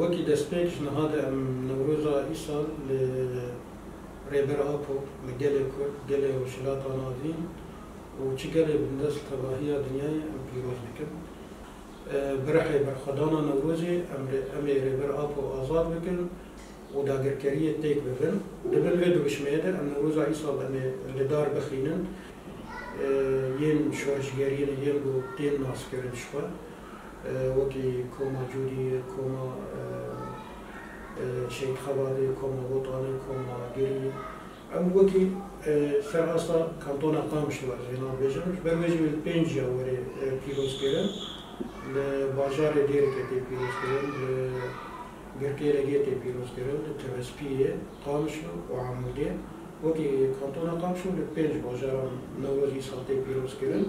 وەکی دەستپێکش نەهادە ئەم نەورۆژا ئیساڵ لە ڕێبەر ئاپۆ لە گەلێ کورد گەلێ وشلاتا ناوین و چ گەلێ بندەست تەواهیە دنیای ئەم پیرۆز بکەن برەحێ بەرخەدانە نەورۆژێ ئەمێ ڕێبەر ئاپۆ ئازاد بکەن و داگیرکاریە تێک ببن دەبن وێ دوشمێدە ئەم نەورۆژا ئیساڵ ئەمێ لەدار بخینن یەن شۆرشگەریە یەن بۆ تێن ناسکردن شوە وەکی کۆما جووری کۆما شەید خەبادێ کۆما بۆتانێ کۆما گەری ئەم وەکی سەر ئاستا کانتۆنا قامشوە ژێنابێژن بەروێژی پێنجیا وەرێ پیرۆزکردن لە باژارێ دێرەکە تێ پیرۆزکردن لە گرکێرەگێ تێ پیرۆزکردن لە تەوەسپیە قامشو و عەمودێ وەکی کانتۆنا قامشو لە پێنج باژاران نەورۆژی ئیساڵ تێ پیرۆزکردن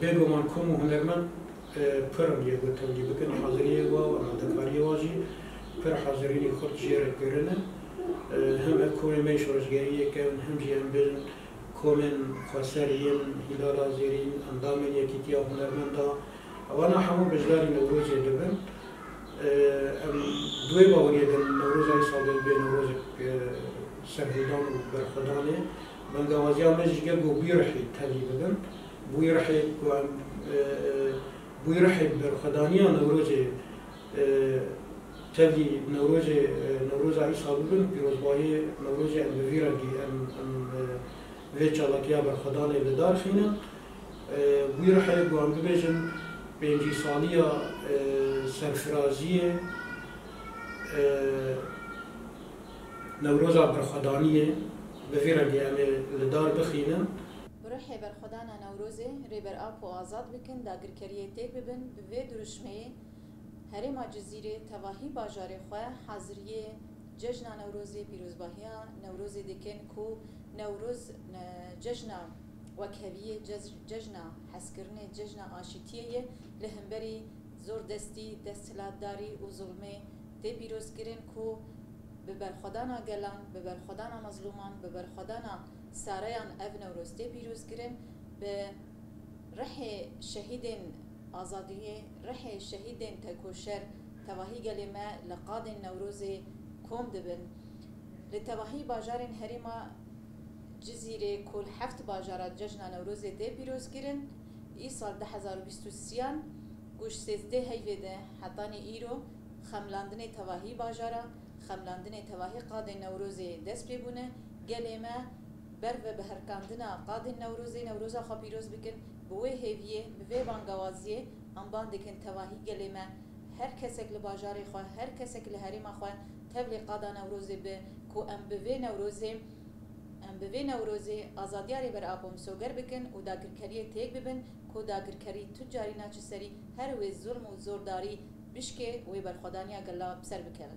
بێگومان کۆم و هونەرمەند پرم یه گوتنی بکن حاضریه و آماده‌کاری واجی پر حاضرینی خود جیره کرده هم کومی شورشگریه که هم جیم بین کومن خسرین هلال زیرین اندامن یکیتی هنرمندا وانا همون بجلاری نوروزی دبن دوی باوریه دن نوروز ایسال به نوروز سرهیدان و برخدانه من گوازیان مجگر گو بیرحی تلی بدن بیرحی بويرحب بالخدانية نوروزي تبدي نوروز عيسى بن بيروزباهي نوروزي ام بفيرجي ام فيتشالكيا بالخدانية لدار فينا بويرحب وام ببيجن بينجي صالية سرفرازية نوروزا بالخدانية بفيرجي ام لدار بخينا برحي برخدانا نوروزي ريبر آب و آزاد بكن داگرکریه تیک ببن بوی درشمه هرما جزیره تواهی باجار خواه حاضریه جشن نوروزی پیروزباهیا نوروزی دکن کو نوروز جشن وکهویه جشن حسکرنه جشن آشتیه لهمبری زور دستی دستلاتداری و ظلمه تی پیروز کرن کو ببرخدانا گلان ببرخدانا مظلومان ببرخدانا ساریان اف نوروز تی پیروز کرن به رح شهیدین آزادیه رح شهیدین تکوشر تواهی گلمه لقاد نوروز کوم دبن لتواهی باجارن هریما جزیره کل هفت باجارات جشن نوروز تی پیروز کرن ای سال 2023 گوش 13 هیویده حتانی ایرو خملاندن تواهی باجارا خملاندن تواهی قاد نوروز دست ببونه گلمه بر و بهرکاندنا قاد نوروزا خو پیروز بکن بوی هیویه بوی بانگوازیه انبان دکن تواهی گلمه هر کسک لباجار خو هر کسک لهریم خو تبلی قاد نوروز به کو ام بوی نوروزی آزادیاری بر آبم سوگر بکن و داگرکری تیک ببن کو داگرکری تجاری ناچ سری هر وی ظلم و زورداری بشکه وی بر خدانیا گلا بسر بکن